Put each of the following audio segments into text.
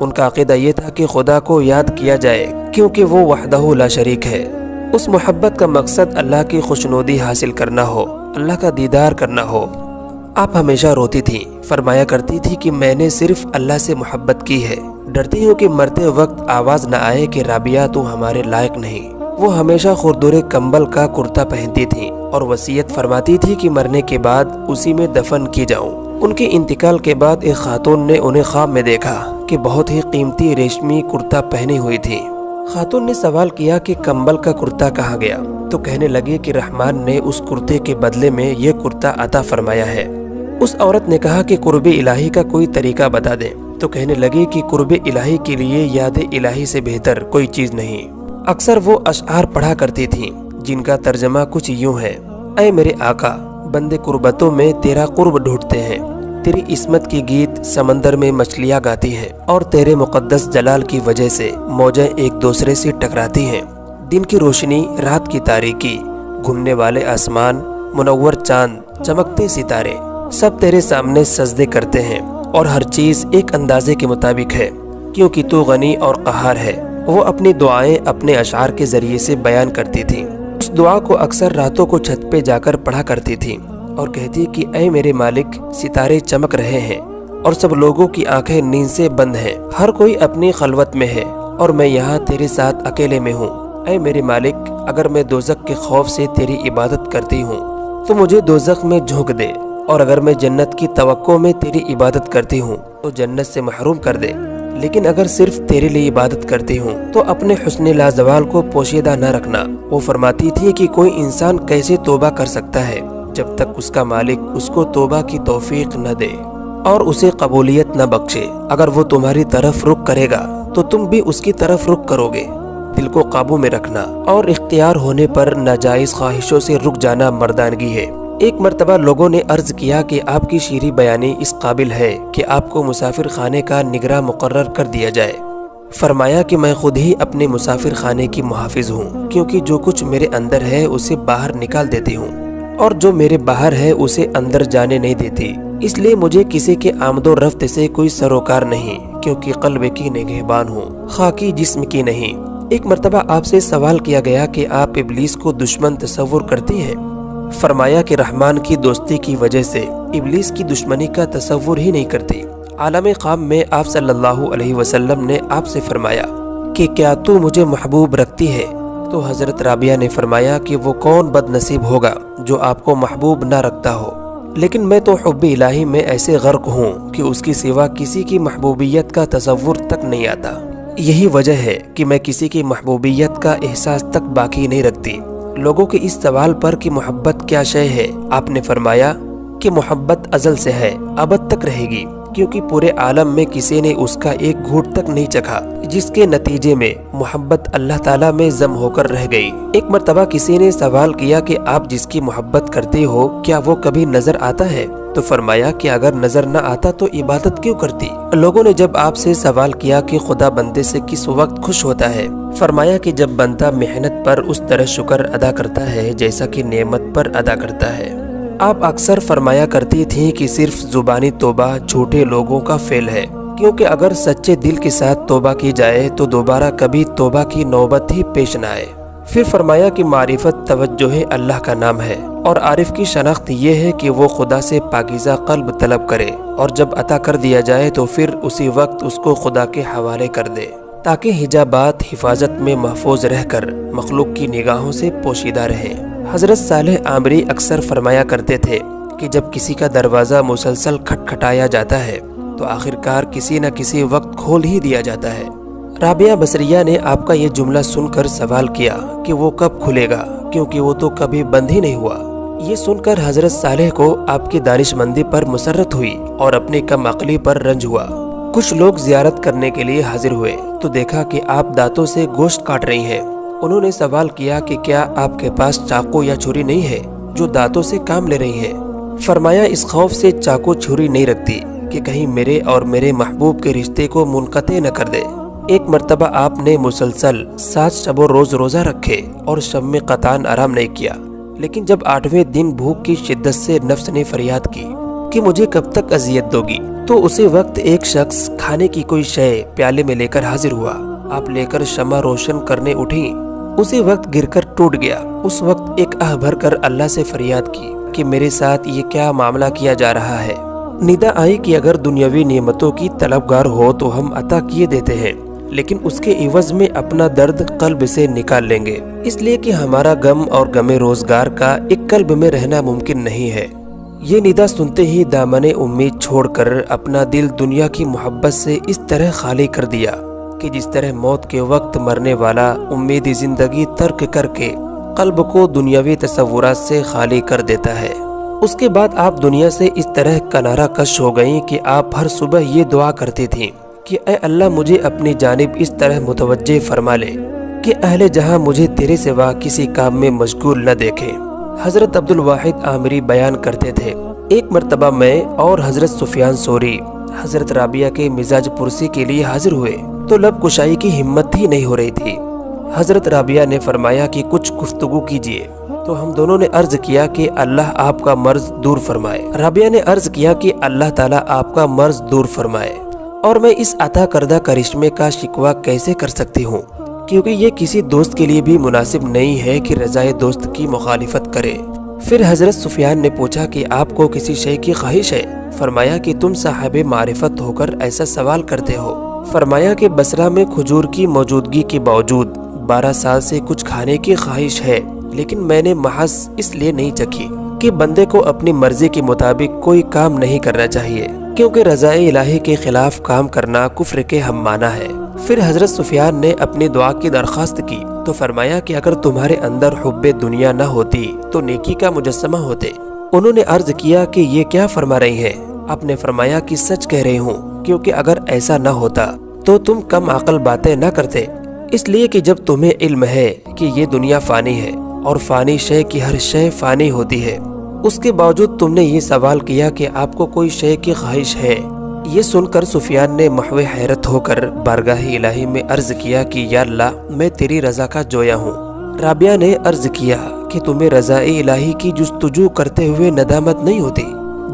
ان کا عقیدہ یہ تھا کہ خدا کو یاد کیا جائے کیونکہ وہ وحدہ لا شریک ہے۔ اس محبت کا مقصد اللہ کی خوشنودی حاصل کرنا ہو، اللہ کا دیدار کرنا ہو۔ آپ ہمیشہ روتی تھیں، فرمایا کرتی تھی کہ میں نے صرف اللہ سے محبت کی ہے، ڈرتی ہوں کہ مرتے وقت آواز نہ آئے کہ رابعہ تو ہمارے لائق نہیں۔ وہ ہمیشہ خردور کمبل کا کرتا پہنتی تھیں اور وصیت فرماتی تھی کہ مرنے کے بعد اسی میں دفن کی جاؤں۔ ان کے انتقال کے بعد ایک خاتون نے انہیں خواب میں دیکھا کہ بہت ہی قیمتی ریشمی کرتا پہنی ہوئی تھی۔ خاتون نے سوال کیا کہ کمبل کا کرتا کہاں گیا، تو کہنے لگے کہ رحمان نے اس کرتے کے بدلے میں یہ کرتا عطا فرمایا ہے۔ اس عورت نے کہا کہ قرب الہی کا کوئی طریقہ بتا دیں، تو کہنے لگے کہ قرب الہی کے لیے یاد الہی سے بہتر کوئی چیز نہیں۔ اکثر وہ اشعار پڑھا کرتی تھیں جن کا ترجمہ کچھ یوں ہے: اے میرے آقا، بندے قربتوں میں تیرا قرب ڈھونڈتے ہیں، تیری عصمت کی گیت سمندر میں مچھلیاں گاتی ہیں، اور تیرے مقدس جلال کی وجہ سے موجیں ایک دوسرے سے ٹکراتی ہیں۔ دن کی روشنی، رات کی تاریکی، گھومنے والے آسمان، منور چاند، چمکتے ستارے، سب تیرے سامنے سجدے کرتے ہیں، اور ہر چیز ایک اندازے کے مطابق ہے، کیونکہ تو غنی اور قہار ہے۔ وہ اپنی دعائیں اپنے اشعار کے ذریعے سے بیان کرتی تھیں۔ اس دعا کو اکثر راتوں کو چھت پہ جا کر پڑھا کرتی تھی اور کہتی کہ اے میرے مالک، ستارے چمک رہے ہیں اور سب لوگوں کی آنکھیں نیند سے بند ہیں، ہر کوئی اپنی خلوت میں ہے اور میں یہاں تیرے ساتھ اکیلے میں ہوں۔ اے میرے مالک، اگر میں دوزخ کے خوف سے تیری عبادت کرتی ہوں تو مجھے دوزخ میں جھونک دے، اور اگر میں جنت کی توقع میں تیری عبادت کرتی ہوں تو جنت سے محروم کر دے، لیکن اگر صرف تیرے لیے عبادت کرتی ہوں تو اپنے حسن لازوال کو پوشیدہ نہ رکھنا۔ وہ فرماتی تھی کہ کوئی انسان کیسے توبہ کر سکتا ہے جب تک اس کا مالک اس کو توبہ کی توفیق نہ دے اور اسے قبولیت نہ بخشے۔ اگر وہ تمہاری طرف رخ کرے گا تو تم بھی اس کی طرف رخ کرو گے۔ دل کو قابو میں رکھنا اور اختیار ہونے پر ناجائز خواہشوں سے رک جانا مردانگی ہے۔ ایک مرتبہ لوگوں نے عرض کیا کہ آپ کی شیریں بیانی اس قابل ہے کہ آپ کو مسافر خانے کا نگراں مقرر کر دیا جائے۔ فرمایا کہ میں خود ہی اپنے مسافر خانے کی محافظ ہوں، کیونکہ جو کچھ میرے اندر ہے اسے باہر نکال دیتی ہوں، اور جو میرے باہر ہے اسے اندر جانے نہیں دیتی۔ اس لیے مجھے کسی کے آمد و رفت سے کوئی سروکار نہیں، کیونکہ قلب کی نگہبان ہوں، خاکی جسم کی نہیں۔ ایک مرتبہ آپ سے سوال کیا گیا کہ آپ ابلیس کو دشمن تصور کرتی ہیں؟ فرمایا کہ رحمان کی دوستی کی وجہ سے ابلیس کی دشمنی کا تصور ہی نہیں کرتی۔ عالم خواب میں آپ صلی اللہ علیہ وسلم نے آپ سے فرمایا کہ کیا تو مجھے محبوب رکھتی ہے؟ تو حضرت رابعہ نے فرمایا کہ وہ کون بد نصیب ہوگا جو آپ کو محبوب نہ رکھتا ہو، لیکن میں تو حب الہی میں ایسے غرق ہوں کہ اس کی سوا کسی کی محبوبیت کا تصور تک نہیں آتا۔ یہی وجہ ہے کہ میں کسی کی محبوبیت کا احساس تک باقی نہیں رکھتی۔ لوگوں کے اس سوال پر کہ محبت کیا شے ہے، آپ نے فرمایا کہ محبت ازل سے ہے، ابد تک رہے گی، کیونکہ پورے عالم میں کسی نے اس کا ایک گھونٹ تک نہیں چکھا، جس کے نتیجے میں محبت اللہ تعالیٰ میں ضم ہو کر رہ گئی۔ ایک مرتبہ کسی نے سوال کیا کہ آپ جس کی محبت کرتے ہو کیا وہ کبھی نظر آتا ہے؟ تو فرمایا کہ اگر نظر نہ آتا تو عبادت کیوں کرتی؟ لوگوں نے جب آپ سے سوال کیا کہ خدا بندے سے کس وقت خوش ہوتا ہے؟ فرمایا کہ جب بندہ محنت پر اس طرح شکر ادا کرتا ہے جیسا کہ نعمت پر ادا کرتا ہے۔ آپ اکثر فرمایا کرتی تھیں کہ صرف زبانی توبہ جھوٹے لوگوں کا فعل ہے، کیونکہ اگر سچے دل کے ساتھ توبہ کی جائے تو دوبارہ کبھی توبہ کی نوبت ہی پیش نہ آئے۔ پھر فرمایا کہ معرفت توجہ اللہ کا نام ہے، اور عارف کی شناخت یہ ہے کہ وہ خدا سے پاکیزہ قلب طلب کرے، اور جب عطا کر دیا جائے تو پھر اسی وقت اس کو خدا کے حوالے کر دے، تاکہ حجابات حفاظت میں محفوظ رہ کر مخلوق کی نگاہوں سے پوشیدہ رہیں۔ حضرت صالح عامری اکثر فرمایا کرتے تھے کہ جب کسی کا دروازہ مسلسل کھٹکھٹایا جاتا ہے تو آخرکار کسی نہ کسی وقت کھول ہی دیا جاتا ہے۔ رابعہ بصریہ نے آپ کا یہ جملہ سن کر سوال کیا کہ وہ کب کھلے گا، کیونکہ وہ تو کبھی بند ہی نہیں ہوا۔ یہ سن کر حضرت صالح کو آپ کی دانش مندی پر مسرت ہوئی اور اپنی کم عقلی پر رنج ہوا۔ کچھ لوگ زیارت کرنے کے لیے حاضر ہوئے تو دیکھا کہ آپ دانتوں سے گوشت کاٹ رہی ہیں۔ انہوں نے سوال کیا کہ کیا آپ کے پاس چاقو یا چھری نہیں ہے جو دانتوں سے کام لے رہی ہیں؟ فرمایا اس خوف سے چاقو چھری نہیں رکھتی کہ کہیں میرے اور میرے محبوب کے رشتے کو منقطع نہ کر دے۔ ایک مرتبہ آپ نے مسلسل 7 شب و روز روزہ رکھے اور شب میں قطعاً آرام نہیں کیا، لیکن جب 8ویں دن بھوک کی شدت سے نفس نے فریاد کی کہ مجھے کب تک اذیت دوگی؟ تو اسی وقت ایک شخص کھانے کی کوئی شے پیالے میں لے کر حاضر ہوا۔ آپ لے کر شمع روشن کرنے اٹھی، اسی وقت گر کر ٹوٹ گیا۔ اس وقت ایک آہ بھر کر اللہ سے فریاد کی کہ میرے ساتھ یہ کیا معاملہ کیا جا رہا ہے۔ ندا آئی کہ اگر دنیاوی نعمتوں کی طلبگار ہو تو ہم عطا کیے دیتے ہیں، لیکن اس کے عوض میں اپنا درد قلب سے نکال لیں گے، اس لیے کہ ہمارا غم اور غم روزگار کا ایک قلب میں رہنا ممکن نہیں ہے۔ یہ ندا سنتے ہی دامن امید چھوڑ کر اپنا دل دنیا کی محبت سے اس طرح خالی کر دیا کہ جس طرح موت کے وقت مرنے والا امید زندگی ترک کر کے قلب کو دنیاوی تصورات سے خالی کر دیتا ہے۔ اس کے بعد آپ دنیا سے اس طرح کنارہ کش ہو گئیں کہ آپ ہر صبح یہ دعا کرتی تھیں کہ اے اللہ مجھے اپنی جانب اس طرح متوجہ فرما لے کہ اہل جہاں مجھے تیرے سوا کسی کام میں مشغول نہ دیکھیں۔ حضرت عبد الواحد عامری بیان کرتے تھے، ایک مرتبہ میں اور حضرت سفیان ثوری حضرت رابعہ کے مزاج پرسی کے لیے حاضر ہوئے تو لب کشائی کی ہمت ہی نہیں ہو رہی تھی۔ حضرت رابعہ نے فرمایا کہ کچھ گفتگو کیجیے، تو ہم دونوں نے عرض کیا کہ اللہ آپ کا مرض دور فرمائے۔ رابعہ نے عرض کیا کہ اللہ تعالیٰ آپ کا مرض دور فرمائے، اور میں اس عطا کردہ کرشمے کا شکوہ کیسے کر سکتی ہوں، کیونکہ یہ کسی دوست کے لیے بھی مناسب نہیں ہے کہ رضائے دوست کی مخالفت کرے۔ پھر حضرت سفیان نے پوچھا کہ آپ کو کسی شے کی خواہش ہے؟ فرمایا کہ تم صاحب معرفت ہو کر ایسا سوال کرتے ہو۔ فرمایا کہ بصرہ میں کھجور کی موجودگی کے باوجود 12 سال سے کچھ کھانے کی خواہش ہے، لیکن میں نے محض اس لیے نہیں چکھی کہ بندے کو اپنی مرضی کے مطابق کوئی کام نہیں کرنا چاہیے، کیونکہ رضائے الہی کے خلاف کام کرنا کفر کے ہم معنی ہے۔ پھر حضرت سفیان نے اپنی دعا کی درخواست کی تو فرمایا کہ اگر تمہارے اندر حب دنیا نہ ہوتی تو نیکی کا مجسمہ ہوتے۔ انہوں نے عرض کیا کہ یہ کیا فرما رہی ہیں؟ آپ نے فرمایا کہ سچ کہہ رہی ہوں، کیونکہ اگر ایسا نہ ہوتا تو تم کم عقل باتیں نہ کرتے، اس لیے کہ جب تمہیں علم ہے کہ یہ دنیا فانی ہے اور فانی شے کی ہر شے فانی ہوتی ہے، اس کے باوجود تم نے یہ سوال کیا کہ آپ کو کوئی شے کی خواہش ہے۔ یہ سن کر سفیان نے محو حیرت ہو کر بارگاہ الہی میں عرض کیا کہ یا اللہ میں تیری رضا کا جویا ہوں۔ رابعہ نے عرض کیا کہ تمہیں رضا الہی کی جستجو کرتے ہوئے ندامت نہیں ہوتی،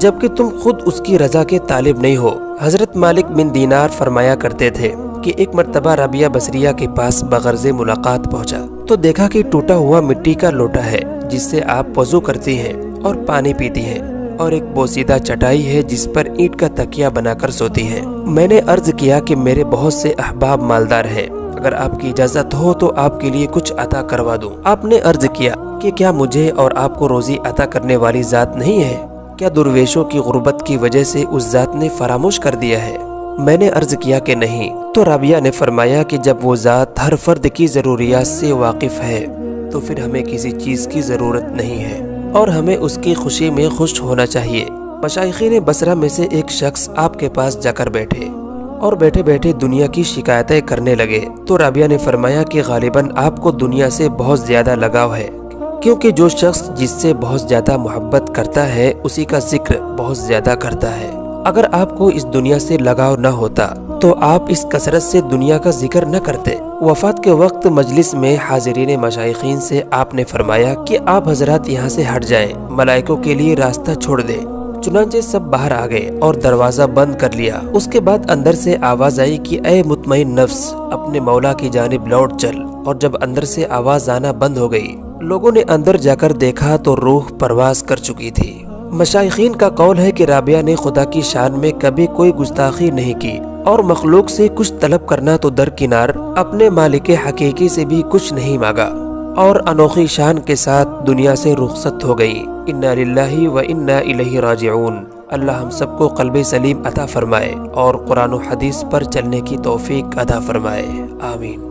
جبکہ تم خود اس کی رضا کے طالب نہیں ہو۔ حضرت مالک بن دینار فرمایا کرتے تھے کہ ایک مرتبہ رابعہ بصریہ کے پاس بغرض ملاقات پہنچا تو دیکھا کہ ٹوٹا ہوا مٹی کا لوٹا ہے جس سے آپ وضو کرتی ہیں اور پانی پیتی ہیں، اور ایک بوسیدہ چٹائی ہے جس پر اینٹ کا تکیہ بنا کر سوتی ہیں۔ میں نے عرض کیا کہ میرے بہت سے احباب مالدار ہیں، اگر آپ کی اجازت ہو تو آپ کے لیے کچھ عطا کروا دوں۔ آپ نے عرض کیا کہ کیا مجھے اور آپ کو روزی عطا کرنے والی ذات نہیں ہے؟ کیا درویشوں کی غربت کی وجہ سے اس ذات نے فراموش کر دیا ہے؟ میں نے عرض کیا کہ نہیں۔ تو رابعہ نے فرمایا کہ جب وہ ذات ہر فرد کی ضروریات سے واقف ہے تو پھر ہمیں کسی چیز کی ضرورت نہیں ہے، اور ہمیں اس کی خوشی میں خوش ہونا چاہیے۔ مشائخین بصرہ میں سے ایک شخص آپ کے پاس جا کر بیٹھے اور بیٹھے بیٹھے دنیا کی شکایتیں کرنے لگے تو رابعہ نے فرمایا کہ غالباً آپ کو دنیا سے بہت زیادہ لگاؤ ہے، کیونکہ جو شخص جس سے بہت زیادہ محبت کرتا ہے اسی کا ذکر بہت زیادہ کرتا ہے۔ اگر آپ کو اس دنیا سے لگاؤ نہ ہوتا تو آپ اس کثرت سے دنیا کا ذکر نہ کرتے۔ وفات کے وقت مجلس میں حاضرین مشائخین سے آپ نے فرمایا کہ آپ حضرات یہاں سے ہٹ جائیں، ملائکوں کے لیے راستہ چھوڑ دیں۔ چنانچہ سب باہر آ گئے اور دروازہ بند کر لیا۔ اس کے بعد اندر سے آواز آئی کہ اے مطمئن نفس، اپنے مولا کی جانب لوٹ چل، اور جب اندر سے آواز آنا بند ہو گئی، لوگوں نے اندر جا کر دیکھا تو روح پرواز کر چکی تھی۔ مشائخین کا قول ہے کہ رابعہ نے خدا کی شان میں کبھی کوئی گستاخی نہیں کی، اور مخلوق سے کچھ طلب کرنا تو درکنار، اپنے مالک حقیقی سے بھی کچھ نہیں مانگا، اور انوکھی شان کے ساتھ دنیا سے رخصت ہو گئی۔ انا للہ و انا الیہ راجعون۔ اللہ ہم سب کو قلب سلیم عطا فرمائے اور قرآن و حدیث پر چلنے کی توفیق عطا فرمائے، آمین۔